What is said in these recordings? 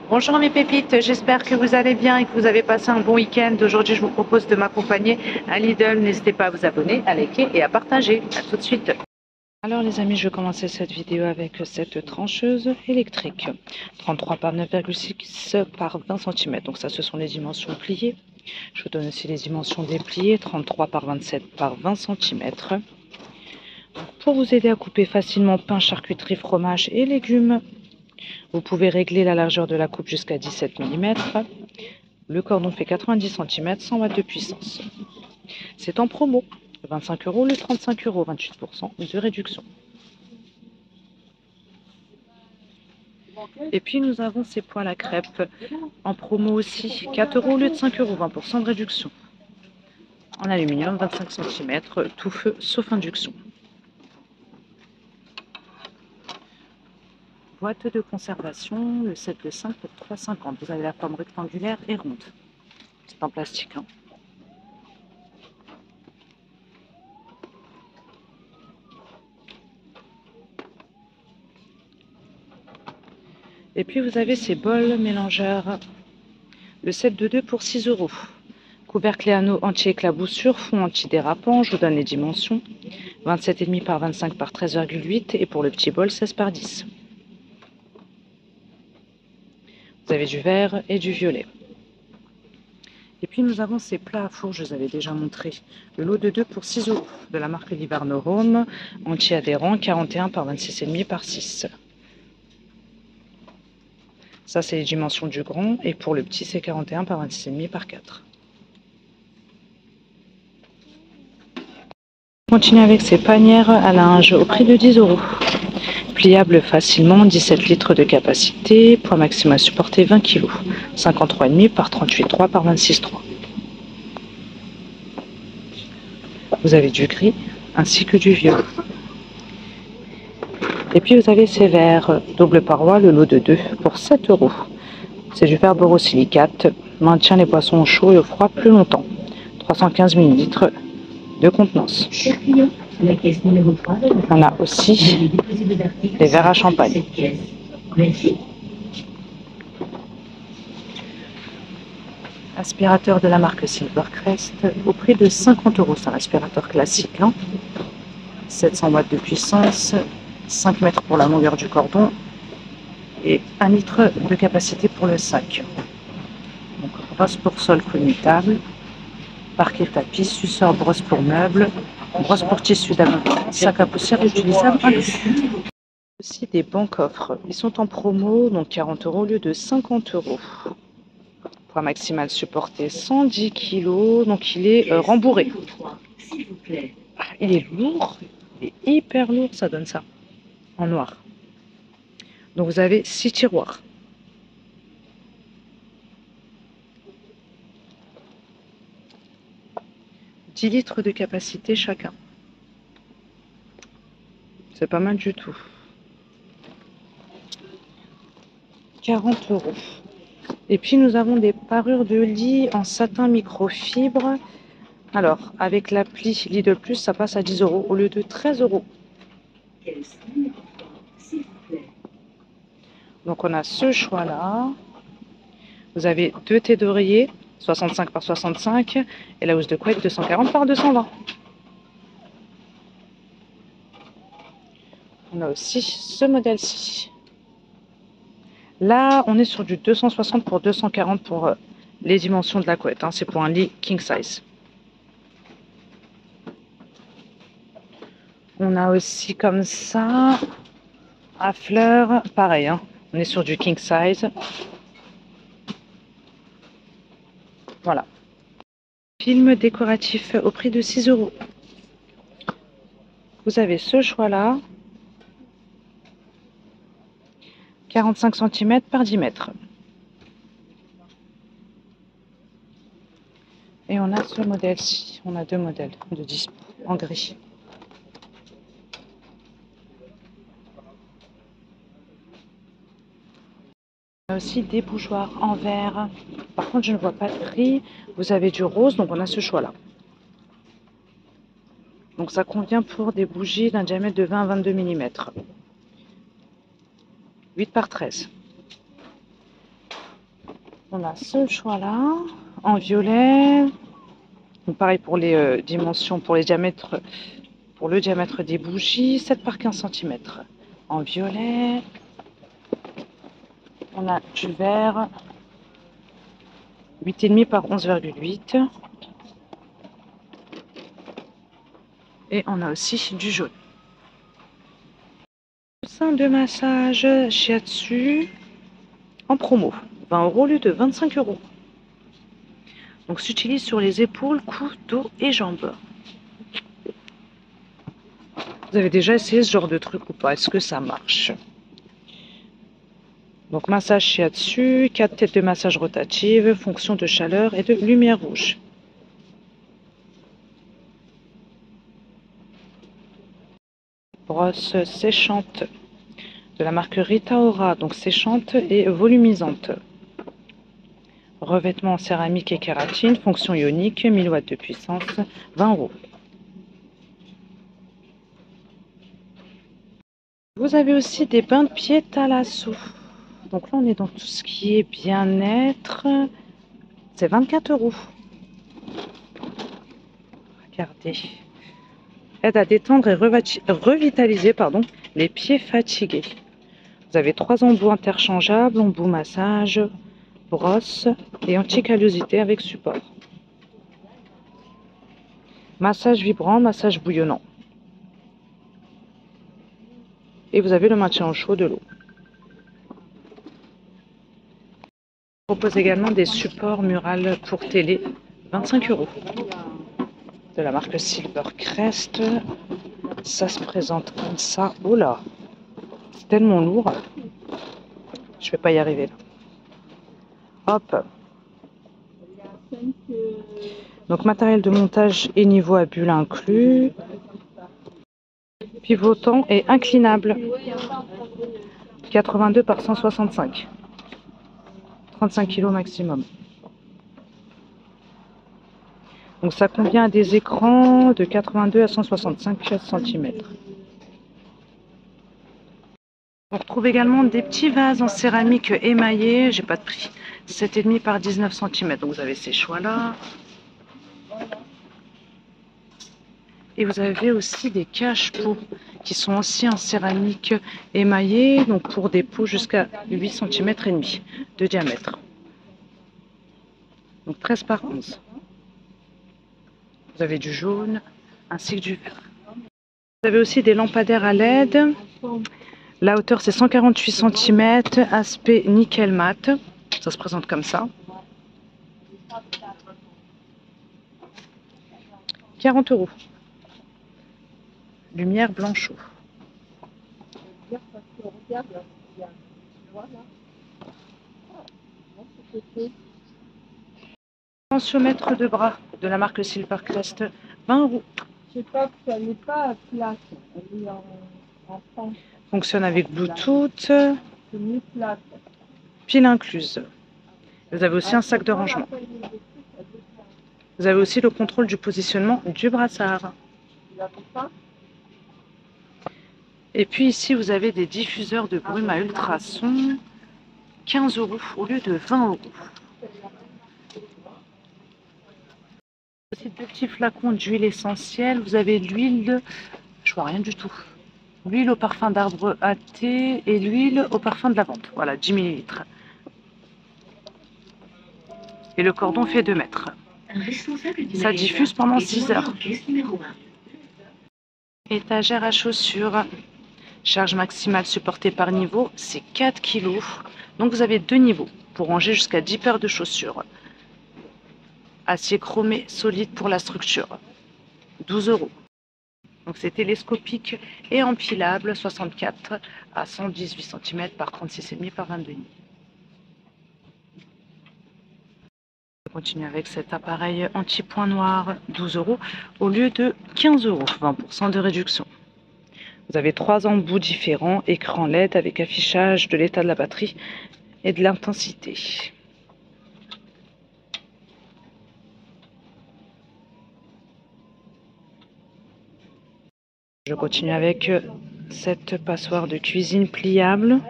Bonjour mes pépites, j'espère que vous allez bien et que vous avez passé un bon week-end. Aujourd'hui, je vous propose de m'accompagner à Lidl. N'hésitez pas à vous abonner, à liker et à partager. À tout de suite. Alors les amis, je vais commencer cette vidéo avec cette trancheuse électrique. 33 par 9,6 par 20 cm. Donc ça, ce sont les dimensions pliées. Je vous donne aussi les dimensions dépliées. 33 par 27 par 20 cm. Pour vous aider à couper facilement pain, charcuterie, fromage et légumes, vous pouvez régler la largeur de la coupe jusqu'à 17 mm. Le cordon fait 90 cm, 100 watts de puissance. C'est en promo. Le 25 €, le 35 €, 28% de réduction. Et puis nous avons ces poêles à crêpes en promo aussi. 4 € au lieu de 5 €, 20% de réduction. En aluminium, 25 cm, tout feu sauf induction. Boîte de conservation, le set de 5 pour 3,50. Vous avez la forme rectangulaire et ronde. C'est en plastique. Et puis vous avez ces bols mélangeurs. Le set de 2 pour 6 €. Couvercle et anneau anti-éclaboussure, fond antidérapant. Je vous donne les dimensions. 27,5 par 25 par 13,8 et pour le petit bol 16 par 10. Vous avez du vert et du violet. Et puis nous avons ces plats à four, je vous avais déjà montré. Le lot de 2 pour 6 € de la marque Livarno Home, anti-adhérent, 41 par 26,5 par 6. Ça c'est les dimensions du grand et pour le petit c'est 41 par 26,5 par 4. On continue avec ces panières à linge au prix de 10 €. Pliable facilement, 17 litres de capacité, poids maximum supporté 20 kg, 53,5 par 38,3 par 26,3. Vous avez du gris ainsi que du violet. Et puis vous avez ces verres double paroi, le lot de 2 pour 7 €. C'est du verre borosilicate, maintient les boissons au chaud et au froid plus longtemps. 315 ml de contenance. On a aussi les verres à champagne. Aspirateur de la marque Silvercrest au prix de 50 €. C'est un aspirateur classique. 700 watts de puissance, 5 mètres pour la longueur du cordon et 1 litre de capacité pour le sac. Donc brosse pour sol conmutable, parquet tapis, suceur brosse pour meubles, brosse pour tissu d'abonnement, sac à poussière utilisable inclus. Aussi des bons coffres. Ils sont en promo, donc 40 € au lieu de 50 €. Poids maximal supporté 110 kg, donc il est rembourré. Il est lourd, il est hyper lourd, ça donne ça, en noir. Donc vous avez 6 tiroirs. « 10 litres de capacité chacun. C'est pas mal du tout. 40 €. Et puis nous avons des parures de lit en satin microfibre. Alors, avec l'appli Lidl Plus, ça passe à 10 € au lieu de 13 €. Donc on a ce choix-là. Vous avez 2 thés d'oreiller, 65 par 65, et la housse de couette 240 par 220. On a aussi ce modèle-ci. Là, on est sur du 260 pour 240 pour les dimensions de la couette. C'est pour un lit king size. On a aussi comme ça, à fleurs, pareil. On est sur du king size. Voilà. Film décoratif au prix de 6 €. Vous avez ce choix-là. 45 cm par 10 mètres. Et on a ce modèle-ci. On a 2 modèles de dispo en gris. On a aussi des bougeoirs en verre. Par contre, je ne vois pas de prix. Vous avez du rose, donc on a ce choix-là. Donc ça convient pour des bougies d'un diamètre de 20 à 22 mm. 8 par 13. On a ce choix-là, en violet. Donc pareil pour les dimensions, pour les diamètres, pour le diamètre des bougies, 7 par 15 cm. En violet. On a du vert, 8,5 par 11,8. Et on a aussi du jaune. Sein de massage Shiatsu en promo, 20 € au lieu de 25 €. Donc s'utilise sur les épaules, cou, dos et jambes. Vous avez déjà essayé ce genre de truc ou pas? Est-ce que ça marche? Donc massage Shiatsu, 4 têtes de massage rotatives, fonction de chaleur et de lumière rouge. Brosse séchante de la marque Rita Ora, donc séchante et volumisante. Revêtement en céramique et kératine, fonction ionique, 1000 watts de puissance, 20 €. Vous avez aussi des bains de pieds Thalasso. Donc là, on est dans tout ce qui est bien-être. C'est 24 €. Regardez. Aide à détendre et revitaliser les pieds fatigués. Vous avez 3 embouts interchangeables, embout massage, brosse et anti-callosité avec support. Massage vibrant, massage bouillonnant. Et vous avez le maintien au chaud de l'eau. On propose également des supports murales pour télé, 25 €. De la marque Silvercrest. Ça se présente comme ça. Oh là, c'est tellement lourd. Je vais pas y arriver là. Hop. Donc matériel de montage et niveau à bulles inclus. Pivotant et inclinable. 82 par 165. 35 kg maximum. Donc ça convient à des écrans de 82 à 165 cm. On retrouve également des petits vases en céramique émaillés, j'ai pas de prix, 7,5 par 19 cm. Donc vous avez ces choix-là. Et vous avez aussi des cache-pots qui sont aussi en céramique émaillée, donc pour des pots jusqu'à 8 cm et demi de diamètre. Donc 13 par 11. Vous avez du jaune ainsi que du vert. Vous avez aussi des lampadaires à LED. La hauteur c'est 148 cm, aspect nickel mat. Ça se présente comme ça. 40 €. Lumière blanchot. Tensiomètre de bras de la marque Silvercrest, 20 €. Je sais pas, elle n'est pas plate, elle est en pente. Fonctionne avec Bluetooth. C'est mieux plate. Pile incluse. Vous avez aussi un sac de rangement. Vous avez aussi le contrôle du positionnement du brassard. Et puis ici, vous avez des diffuseurs de brume à ultrasons, 15 € au lieu de 20 €. Aussi deux petits flacons d'huile essentielle. Vous avez l'huile, je vois rien du tout. L'huile au parfum d'arbre à thé et l'huile au parfum de lavande. Voilà, 10 ml. Et le cordon fait 2 mètres. Ça diffuse pendant 6 heures. Étagère à chaussures. Charge maximale supportée par niveau, c'est 4 kg. Donc vous avez 2 niveaux pour ranger jusqu'à 10 paires de chaussures. Acier chromé solide pour la structure. 12 €. Donc c'est télescopique et empilable, 64 à 118 cm par 36,5 par 22,5. On continue avec cet appareil anti-point noir, 12 € au lieu de 15 €, 20% de réduction. Vous avez 3 embouts différents, écran LED avec affichage de l'état de la batterie et de l'intensité. Je continue avec cette passoire de cuisine pliable.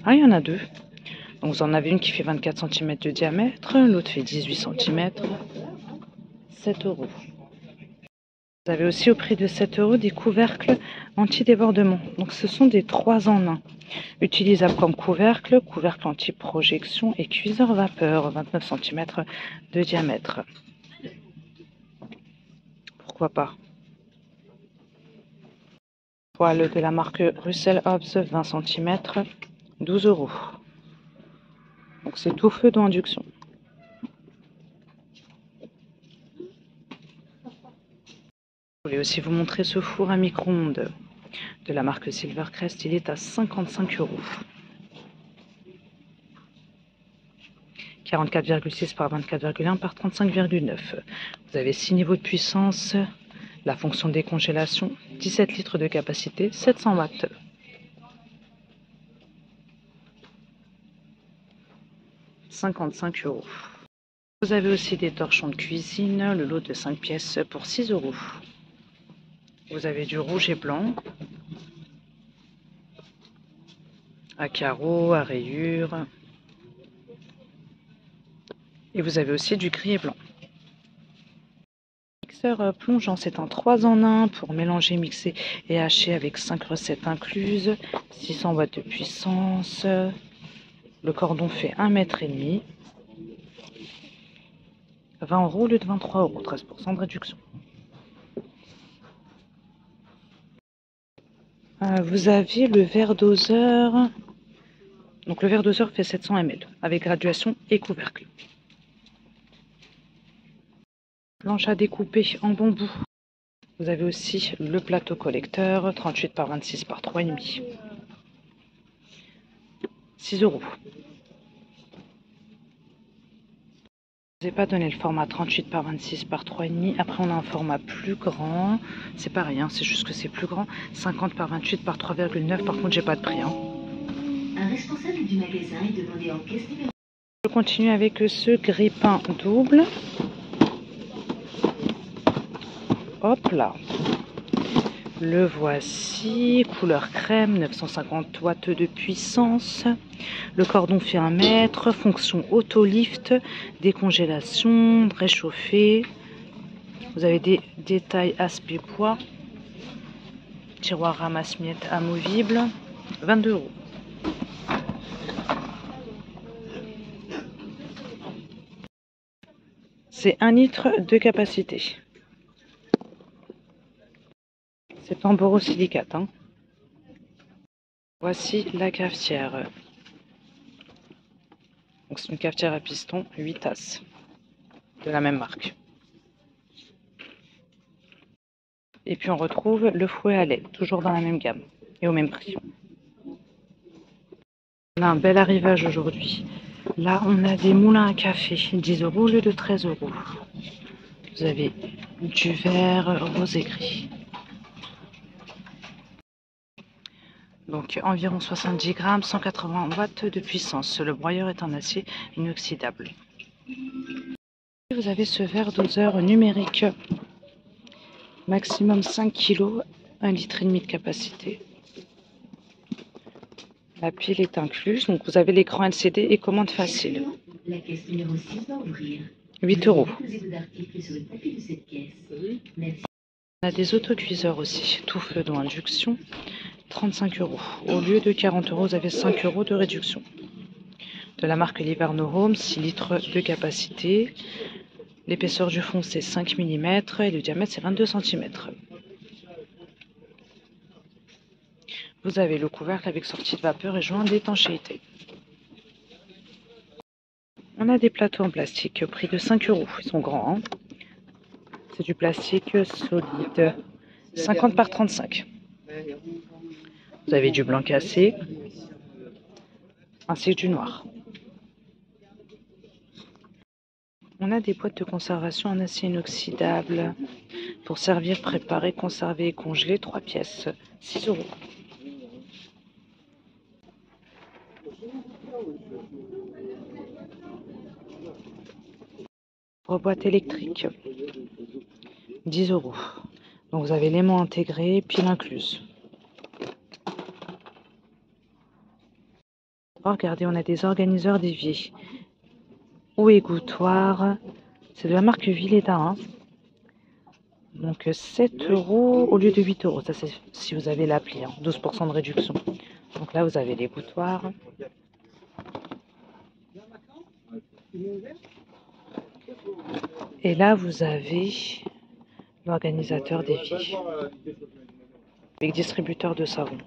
Ah, il y en a deux. Donc vous en avez une qui fait 24 cm de diamètre, l'autre fait 18 cm, 7 €. Vous avez aussi au prix de 7 € des couvercles anti-débordement. Donc ce sont des 3 en 1. Utilisables comme couvercle, couvercle anti-projection et cuiseur vapeur, 29 cm de diamètre. Pourquoi pas? Poêle de la marque Russell Hobbs, 20 cm, 12 €. Donc c'est tout feu d'induction. Je voulais aussi vous montrer ce four à micro-ondes de la marque Silvercrest. Il est à 55 €. 44,6 par 24,1 par 35,9. Vous avez 6 niveaux de puissance, la fonction décongélation, 17 litres de capacité, 700 watts. « 55 €. Vous avez aussi des torchons de cuisine, le lot de 5 pièces pour 6 €. Vous avez du rouge et blanc, à carreaux, à rayures. Et vous avez aussi du gris et blanc. Mixeur plongeant, c'est un 3 en 1 pour mélanger, mixer et hacher avec 5 recettes incluses. 600 watts de puissance. Le cordon fait 1,5 m. 20 € au lieu de 23 €, 13% de réduction. Vous avez le verre doseur. Donc le verre doseur fait 700 ml avec graduation et couvercle. Planche à découper en bambou. Vous avez aussi le plateau collecteur, 38 par 26 par 3,5. 6 €. Je ne vous ai pas donné le format 38 par 26 par 3,5. Après, on a un format plus grand. C'est pareil, hein, c'est juste que c'est plus grand. 50 par 28 par 3,9. Par contre, j'ai pas de prix. Hein. Un responsable du magasin est demandé en caisse numéro. Je continue avec ce grille-pain double. Hop là. Le voici, couleur crème, 950 watts de puissance. Le cordon fait 1 mètre, fonction auto-lift, décongélation, réchauffé. Vous avez des détails aspect bois. Tiroir ramasse-miettes amovible, 22 €. C'est 1 litre de capacité. C'est en borosilicate. Hein. Voici la cafetière. C'est une cafetière à piston, 8 tasses, de la même marque. Et puis on retrouve le fouet à lait, toujours dans la même gamme et au même prix. On a un bel arrivage aujourd'hui. Là, on a des moulins à café, 10 € au lieu de 13 €. Vous avez du vert rose et gris. Donc environ 70 grammes, 180 watts de puissance. Le broyeur est en acier inoxydable. Vous avez ce verre doseur numérique. Maximum 5 kg, 1,5 litre de capacité. La pile est incluse, donc vous avez l'écran LCD et commande facile. La caisse numéro 6 va ouvrir. 8 €. On a des autocuiseurs aussi, tout feu dans induction, 35 €. Au lieu de 40 €, vous avez 5 € de réduction. De la marque Liverno Home, 6 litres de capacité. L'épaisseur du fond c'est 5 mm et le diamètre c'est 22 cm. Vous avez le couvercle avec sortie de vapeur et joint d'étanchéité. On a des plateaux en plastique au prix de 5 €. Ils sont grands. Hein. C'est du plastique solide. 50 par 35. Vous avez du blanc cassé ainsi que du noir. On a des boîtes de conservation en acier inoxydable pour servir, préparer, conserver et congeler 3 pièces. 6 €. Boîte électrique, 10 €. Donc vous avez l'aimant intégré, pile incluse. Oh, regardez, on a des organiseurs d'évier ou égouttoirs. C'est de la marque Villeda, hein. Donc 7 € au lieu de 8 €. Ça, c'est si vous avez l'appli, hein. 12% de réduction. Donc là, vous avez l'égouttoir. Et là, vous avez l'organisateur d'évier avec distributeur de savon.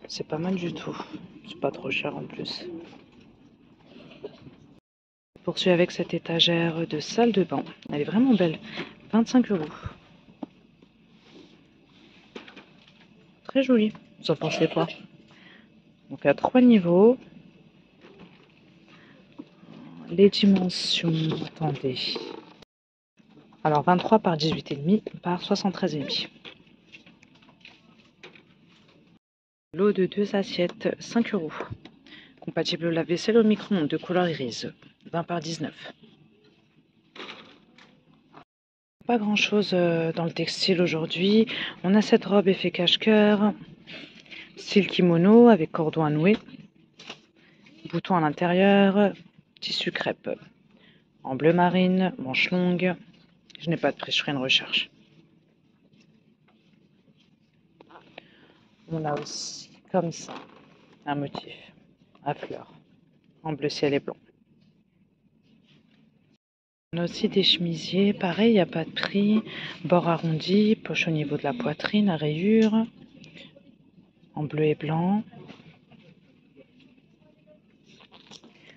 C'est pas mal du tout. C'est pas trop cher en plus. Je poursuis avec cette étagère de salle de bain. Elle est vraiment belle. 25 €. Très jolie. Vous en pensez quoi? Donc à 3 niveaux. Les dimensions, attendez. Alors 23 par 18,5 par 73,5. Lot de 2 assiettes, 5 €. Compatible lave-vaisselle au micro-ondes de couleur irise, 20 par 19. Pas grand chose dans le textile aujourd'hui. On a cette robe effet cache-cœur, style kimono avec cordon à nouer, bouton à l'intérieur, tissu crêpe, en bleu marine, manche longue. Je n'ai pas de prix, je ferai une recherche. On a aussi comme ça un motif à fleurs en bleu ciel et blanc. On a aussi des chemisiers, pareil, il n'y a pas de prix. Bord arrondi, poche au niveau de la poitrine, à rayures, en bleu et blanc.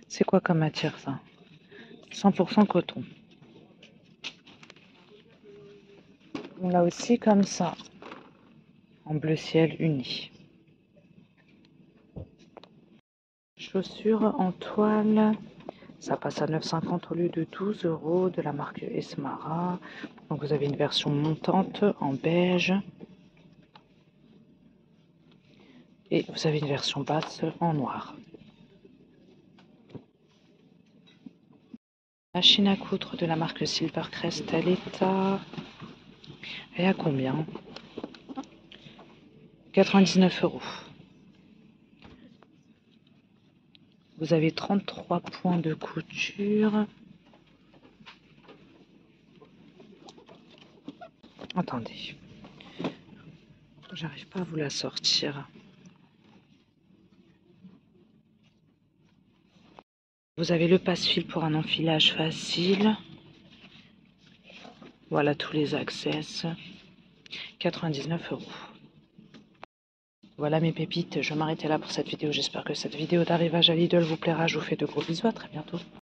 C'est quoi comme matière ça? 100% coton. On l'a aussi comme ça, en bleu ciel uni. Chaussures en toile, ça passe à 9,50 € au lieu de 12 € de la marque Esmara. Donc vous avez une version montante en beige. Et vous avez une version basse en noir. Machine à coudre de la marque Silvercrest, elle est à... Elle est à combien? 99 €. Vous avez 33 points de couture. Attendez. J'arrive pas à vous la sortir. Vous avez le passe-fil pour un enfilage facile. Voilà tous les accès. 99 €. Voilà mes pépites, je vais m'arrêter là pour cette vidéo. J'espère que cette vidéo d'arrivage à Lidl vous plaira. Je vous fais de gros bisous, à très bientôt.